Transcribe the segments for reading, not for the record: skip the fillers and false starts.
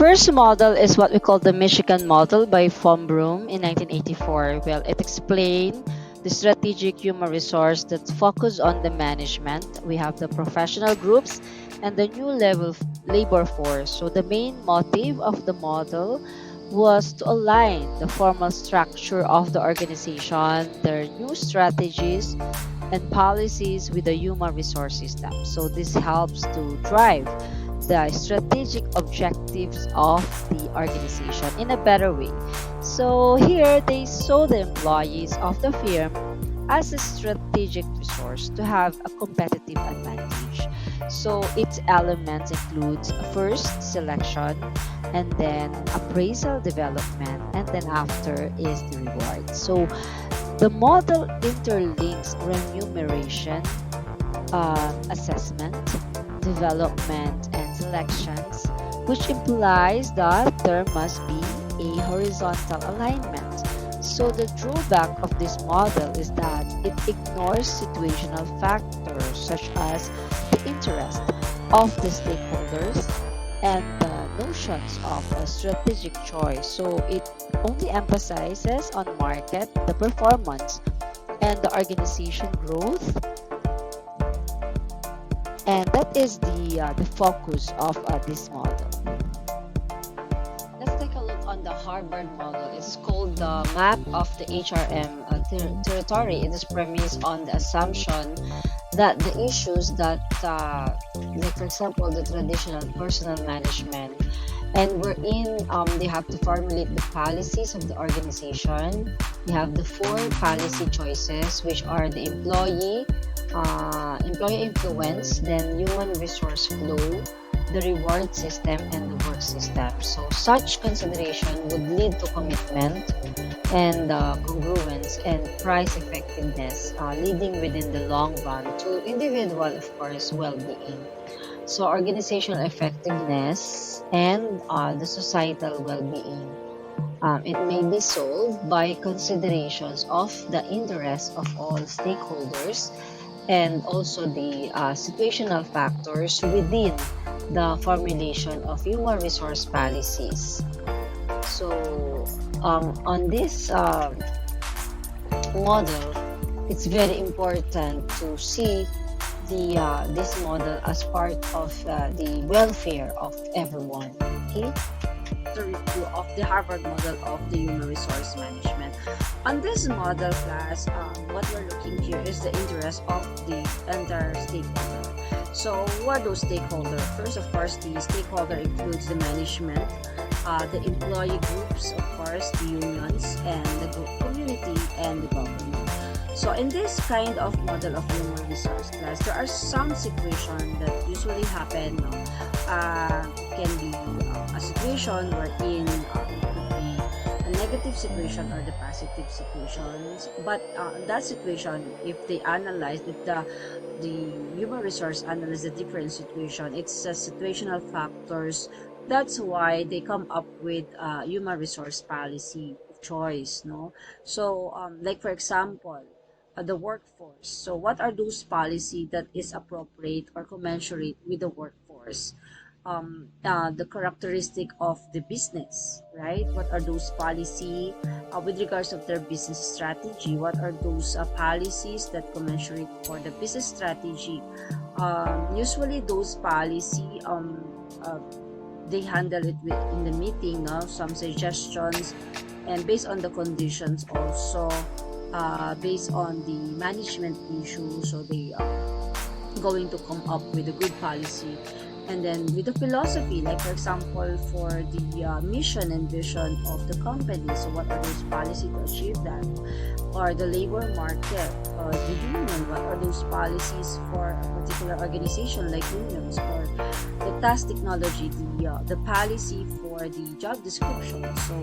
first model is what we call the Michigan model by von Braun in 1984. Well, it explained the strategic human resource that focus on the management. We have the professional groups and the new level labor force. So the main motive of the model was to align the formal structure of the organization, their new strategies and policies with the human resource system. So this helps to drive the strategic objectives of the organization in a better way. So here they saw the employees of the firm as a strategic resource to have a competitive advantage. So its elements includes first selection and then appraisal development and then after is the reward. So the model interlinks remuneration, assessment, development, and selections, which implies that there must be a horizontal alignment. So the drawback of this model is that it ignores situational factors such as the interest of the stakeholders and the notions of a strategic choice. So it only emphasizes on market, the performance, and the organization growth, and that is the focus of this model. Let's take a look on the Harvard model. It's called the map of the HRM territory. It is premised on the assumption that the issues that, like for example, the traditional personal management, and wherein they have to formulate the policies of the organization. We have the four policy choices, which are the employee influence, then human resource flow, the reward system, and the work system. So such consideration would lead to commitment and congruence and price effectiveness, leading within the long run to individual, of course, well-being. So organizational effectiveness and the societal well-being. It may be solved by considerations of the interests of all stakeholders and also the situational factors within the formulation of human resource policies. So on this model, it's very important to see this model as part of the welfare of everyone. Okay. The review of the Harvard model of the human resource management. On this model class, what we're looking here is the interest of the entire stakeholder. So who are those stakeholders? First, of course, the stakeholder includes the management, the employee groups, of course, the unions, and the community and the government. So in this kind of model of human resource class, there are some situations that usually happen. Can be a situation wherein it could be a negative situation or the positive situations. But that situation, if they analyze, if the human resource analyze the different situation, it's situational factors. That's why they come up with human resource policy choice. No, so like for example, the workforce. So what are those policy that is appropriate or commensurate with the workforce? The characteristic of the business, right? What are those policy with regards of their business strategy? What are those policies that commensurate for the business strategy? Usually those policy they handle it in the meeting, no? Some suggestions, and based on the conditions also, based on the management issues, so they are going to come up with a good policy. And then with the philosophy, like for example, for the mission and vision of the company, so what are those policies to achieve that? Or the labor market, or the union, what are those policies for a particular organization like unions? Or the task technology, the policy for the job description. So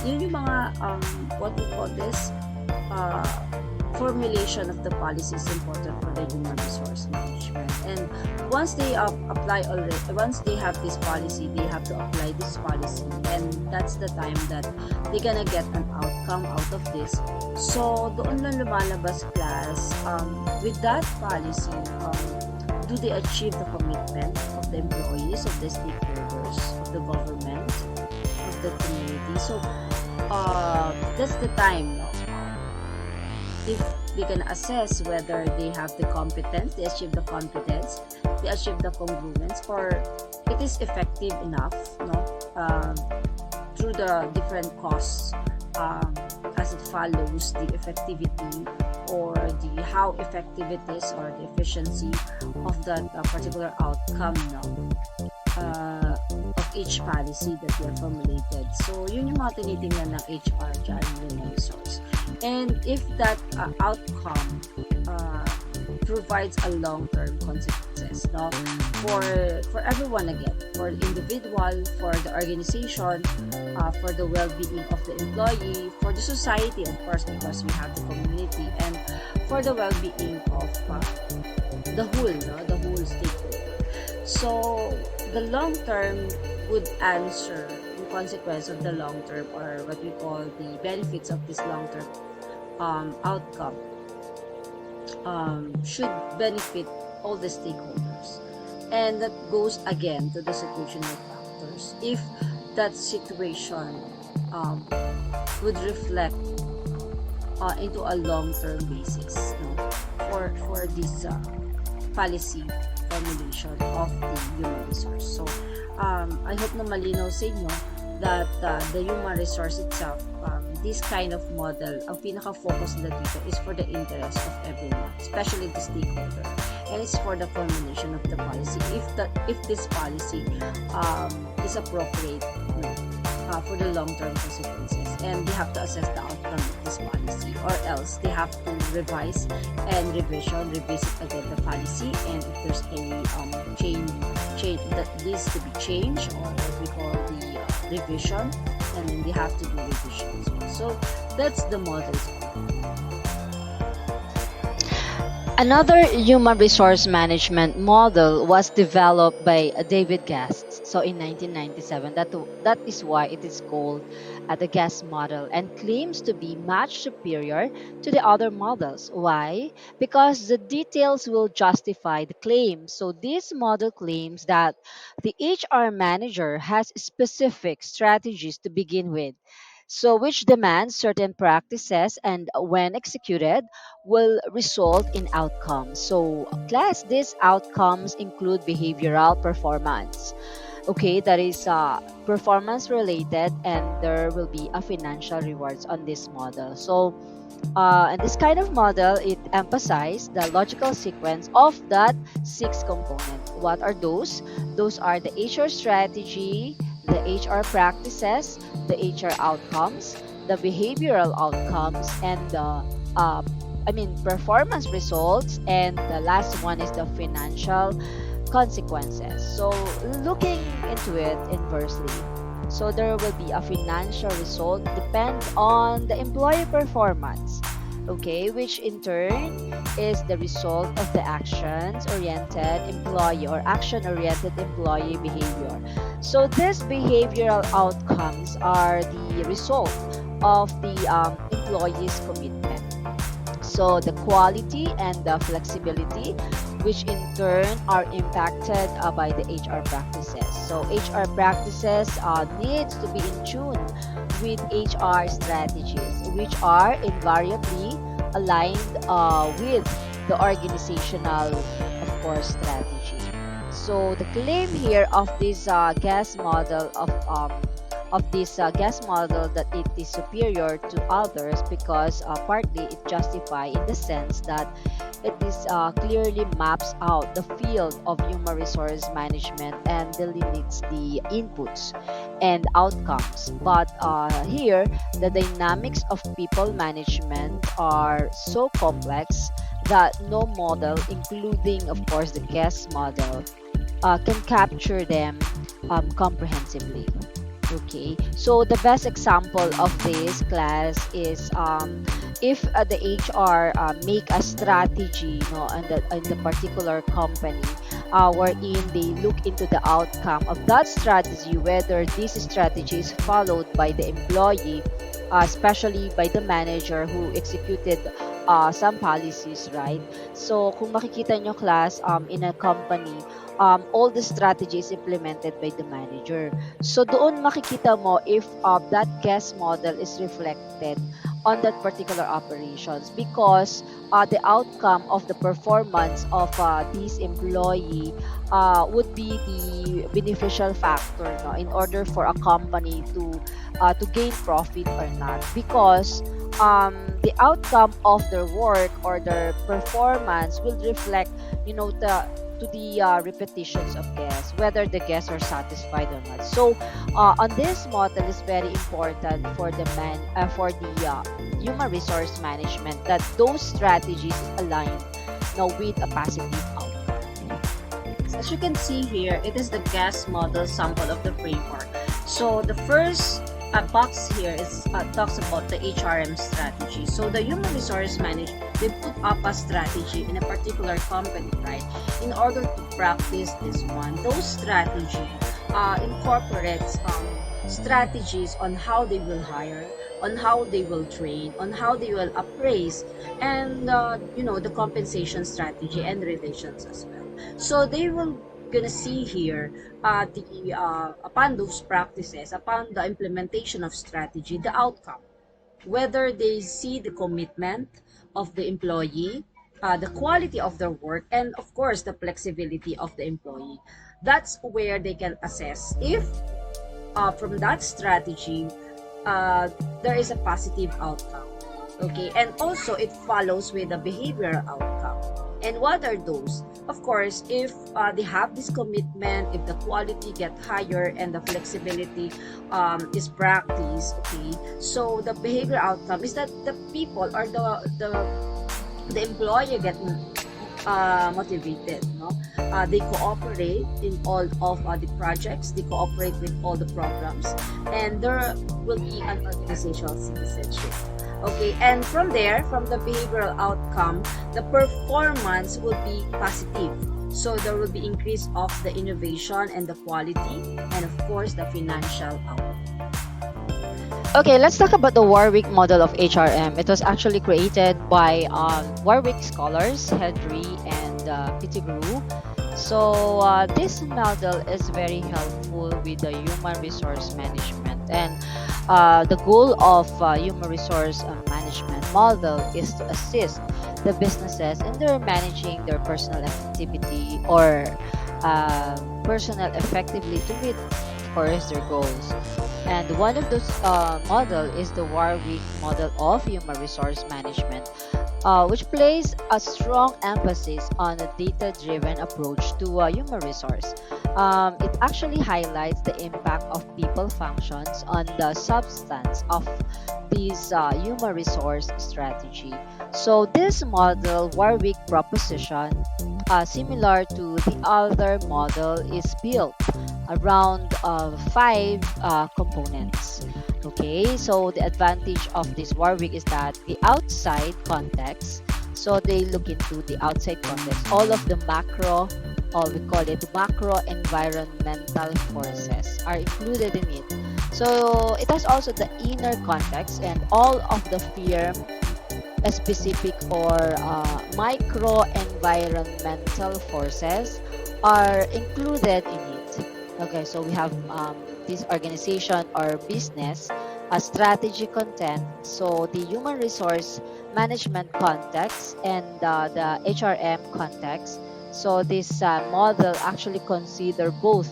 yun yung mga what we call this formulation of the policy is important for the human resource management. And once they apply already, once they have this policy, they have to apply this policy, and that's the time that they're gonna get an outcome out of this. So doon lang lumalabas class, with that policy, do they achieve the commitment of the employees, of the stakeholders, of the government? the community. So that's the time, no? If they can assess whether they have the competence, they achieve the competence, they achieve the congruence, or it is effective enough, no? Through the different costs, as it follows the effectivity or the how effective it is or the efficiency of that particular outcome, no? Of each policy that we have formulated. So, yun yung mga tinitingnan ng HR dyan, human resource. And if that outcome uh, provides a long-term consequences, no? For everyone again, for the individual, for the organization, for the well-being of the employee, for the society, of course, because we have the community, and for the well-being of the whole, no? The whole stakeholder. So, the long term would answer the consequence of the long term, or what we call the benefits of this long term outcome, should benefit all the stakeholders. And that goes again to the situational factors. If that situation would reflect into a long-term basis, no, for this policy formulation of the human resource. So, I hope na malinaw sa inyo that the human resource itself, this kind of model, ang pinaka-focus nila dito is for the interest of everyone, especially the stakeholder. And it's for the formulation of the policy. If this policy is appropriate, no, for the long-term consequences, and they have to assess the outcome of this policy, or else they have to revise and revisit again the policy, and if there's any change that needs to be changed, or what we call the revision, and then they have to do revisions. So that's the model. Another human resource management model was developed by David Gast. So in 1997, that is why it is called the Gast model, and claims to be much superior to the other models. Why? Because the details will justify the claim. So this model claims that the HR manager has specific strategies to begin with. So, which demands certain practices, and when executed, will result in outcomes. So, class, these outcomes include behavioral performance. Okay, that is performance related, and there will be a financial rewards on this model. So, and this kind of model, it emphasizes the logical sequence of that six components. What are those? Those are the HR strategy, the HR practices, the HR outcomes, the behavioral outcomes, and the performance results, and the last one is the financial consequences. So looking into it inversely, so there will be a financial result depend on the employee performance, okay, which in turn is the result of the actions oriented employee or action oriented employee behavior. So these behavioral outcomes are the result of the employee's commitment. So the quality and the flexibility, which in turn are impacted by the HR practices. So HR practices needs to be in tune with HR strategies, which are invariably aligned with the organizational, of course, strategy. So the claim here of this gas model of this gas model that it is superior to others because partly it justify in the sense that it is clearly maps out the field of human resource management and delineates the inputs and outcomes. But here, the dynamics of people management are so complex that no model, including of course the gas model, can capture them comprehensively. Okay, so the best example of this class is if the HR make a strategy, in the particular company, wherein they look into the outcome of that strategy, whether this strategy is followed by the employee, especially by the manager who executed some policies, right? So kung makikita nyo class in a company, all the strategies implemented by the manager. So doon makikita mo if that guest model is reflected on that particular operations, because the outcome of the performance of this employee would be the beneficial factor, no, in order for a company to gain profit or not, because the outcome of their work or their performance will reflect, the to the repetitions of guests, whether the guests are satisfied or not. So, on this model is very important for for the human resource management, that those strategies align now with a positive outcome. As you can see here, it is the guest model sample of the framework. So the first box here is talks about the HRM strategy. So the human resource manager, they put up a strategy in a particular company, right? In order to practice this one, those strategy incorporates strategies on how they will hire, on how they will train, on how they will appraise, and the compensation strategy and relations as well. So they will gonna see here the upon those practices, upon the implementation of strategy, the outcome, whether they see the commitment of the employee, the quality of their work, and of course the flexibility of the employee. That's where they can assess if from that strategy uh, there is a positive outcome. Okay, and also it follows with a behavioral outcome. And what are those? Of course, if they have this commitment, if the quality get higher and the flexibility is practiced, okay, so the behavioral outcome is that the people or the employer get motivated, no? They cooperate in all of the projects, they cooperate with all the programs, and there will be an organizational citizenship. Okay, and from there, from the behavioral outcome, the performance will be positive. So there will be increase of the innovation and the quality, and of course the financial outcome. Okay, let's talk about the Warwick model of HRM. It was actually created by Warwick scholars Hedry and Pettigrew. So this model is very helpful with the human resource management, and the goal of human resource management model is to assist the businesses in their managing their personal activity or personal effectively to meet, of course, their goals. And one of those model is the Warwick model of human resource management, which places a strong emphasis on a data-driven approach to human resource. It actually highlights the impact of people functions on the substance of this human resource strategy. So this model, Warwick proposition, similar to the other model, is built around five components. Okay, so the advantage of this Warwick is that the outside context, so they look into the outside context, all of the macro, or we call it macro environmental forces are included in it. So it has also the inner context, and all of the firm specific or micro environmental forces are included in it. Okay, so we have this organization or business, a strategy content, so the human resource management context and the HRM context. So this model actually consider both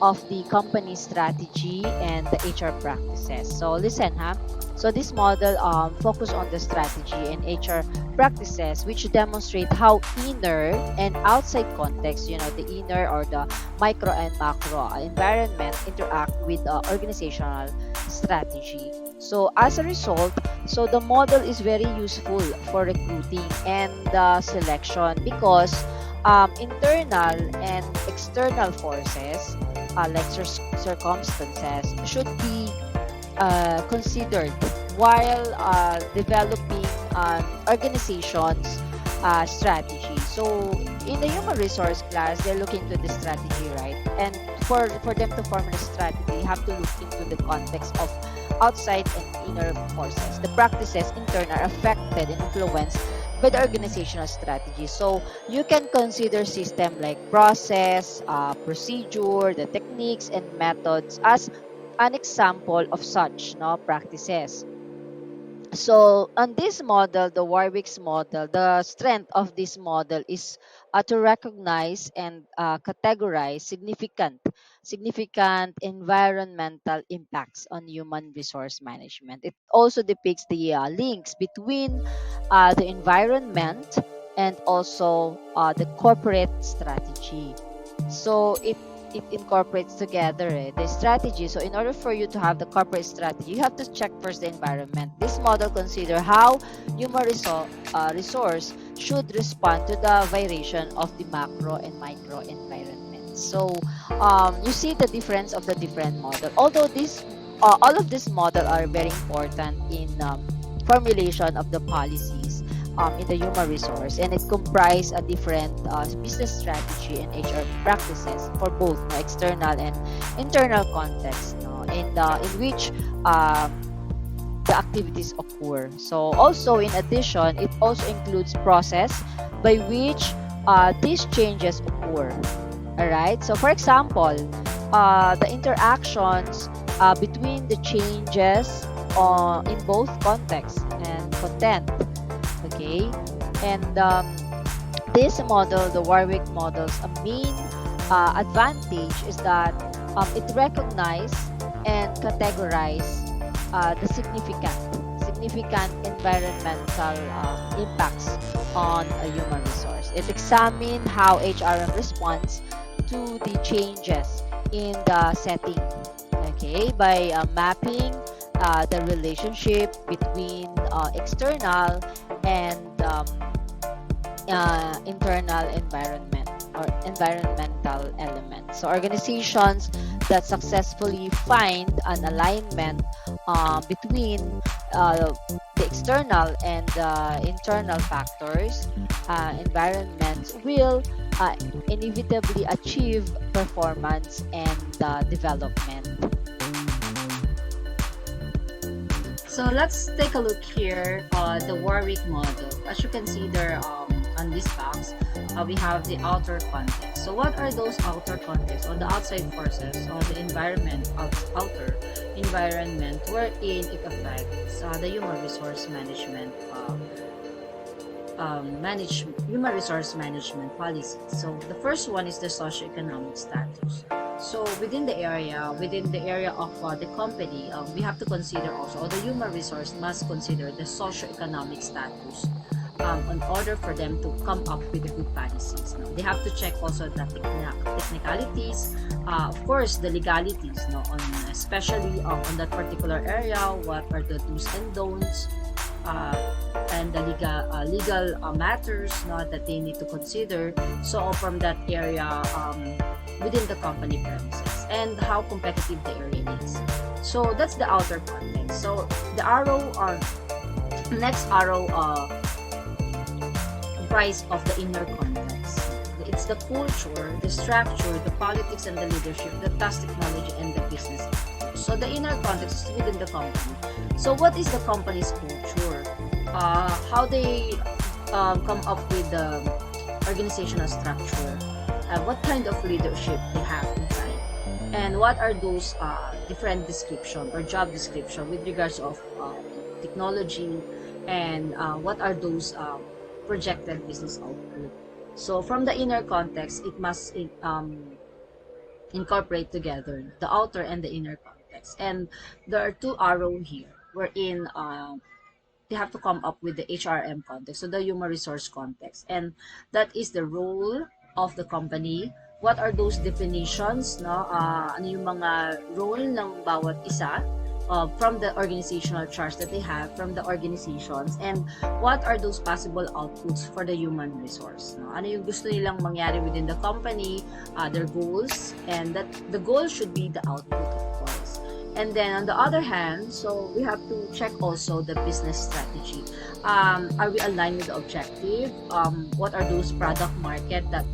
of the company strategy and the HR practices. So listen, huh? So this model focus on the strategy and HR practices, which demonstrate how inner and outside context, the inner or the micro and macro environment interact with the organizational strategy. So as a result, so the model is very useful for recruiting and selection, because internal and external forces, like circumstances, should be considered while developing an organization's strategy. So in the human resource class, they're looking to the strategy, right? And for them to form a strategy, they have to look into the context of outside and inner forces. The practices internal are affected and influenced by the organizational strategy. So you can consider system like process, procedure, the techniques and methods as an example of such no practices. So on this model, the Warwick's model, the strength of this model is to recognize and categorize significant environmental impacts on human resource management. It also depicts the links between the environment and also the corporate strategy. So it incorporates together the strategy. So in order for you to have the corporate strategy, you have to check first the environment. This model consider how resource should respond to the variation of the macro and micro environment. So you see the difference of the different model. Although this all of this model are very important in formulation of the policies in the human resource, and it comprise a different business strategy and HR practices for both external and internal context, in which the activities occur. So also in addition, it also includes process by which these changes occur. All right. So for example, the interactions between the changes in both context and content. Okay, and this model, the Warwick model's a main advantage is that it recognizes and categorize the significant environmental impacts on a human resource. It examines how HRM responds to the changes in the setting. Okay, by mapping the relationship between external and internal environment or environmental elements. So organizations that successfully find an alignment between the external and internal factors, environments will inevitably achieve performance and development. So let's take a look here on the Warwick model. As you can see there on this box, we have the outer context. So what are those outer contexts or the outside forces or the environment, outer environment wherein it affects the human resource management human resource management policies. So the first one is the socioeconomic status. So within the area of the company, we have to consider also, or the human resource must consider the socioeconomic status in order for them to come up with the good policies. No? They have to check also the technicalities, of course, the legalities, no, on especially on that particular area. What are the do's and don'ts? And the legal matters, no, that they need to consider. So from that area within the company premises, and how competitive the area is. So that's the outer context. So the arrow or next arrow comprise of the inner context. It's the culture, the structure, the politics and the leadership, the task technology and the business. So the inner context is within the company. So what is the company's culture? How they come up with the organizational structure? What kind of leadership they have inside? And what are those different description or job description with regards of technology, and what are those projected business output? So from the inner context, it must incorporate together the outer and the inner context. And there are two arrows here wherein they have to come up with the HRM context, so the human resource context, and that is the role of the company. What are those definitions, no? Ano yung mga role ng bawat isa from the organizational charts that they have from the organizations, and what are those possible outputs for the human resource, no? Ano yung gusto nilang mangyari within the company, their goals, and that the goal should be the output, of course. And then on the other hand, so we have to check also the business strategy. Are we aligned with the objective? What are those product market that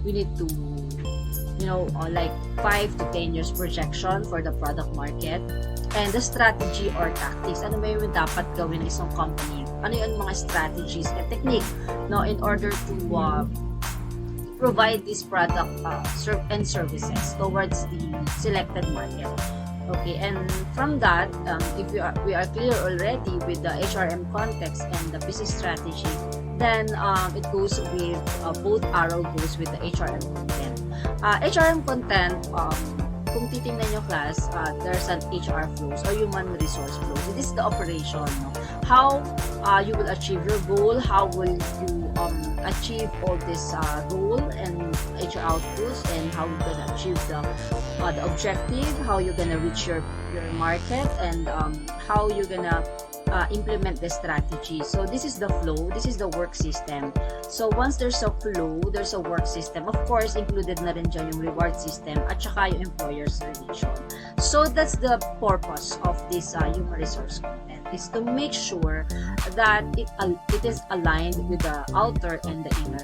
we need to, like 5 to 10 years projection for the product market? And the strategy or tactics, ano ba yung dapat gawin ng isang company ano yung mga strategies and technique, no, in order to provide this product and services towards the selected market. Okay, and from that, if we are clear already with the HRM context and the business strategy, then it goes with both arrow goes with the HRM content. HRM content, kung titingnan nyo class, there's an HR flows or human resource flows. So this is the operation, no? How you will achieve your goal, how will you achieve all this goal and HR outputs, and how you're gonna achieve the objective, how you're gonna reach your market, and how you're gonna implement the strategy. So this is the flow, this is the work system. So once there's a flow, there's a work system. Of course, included na rin dyan yung reward system at saka yung employer's relation. So that's the purpose of this human resource content, is to make sure that it is aligned with the outer and the inner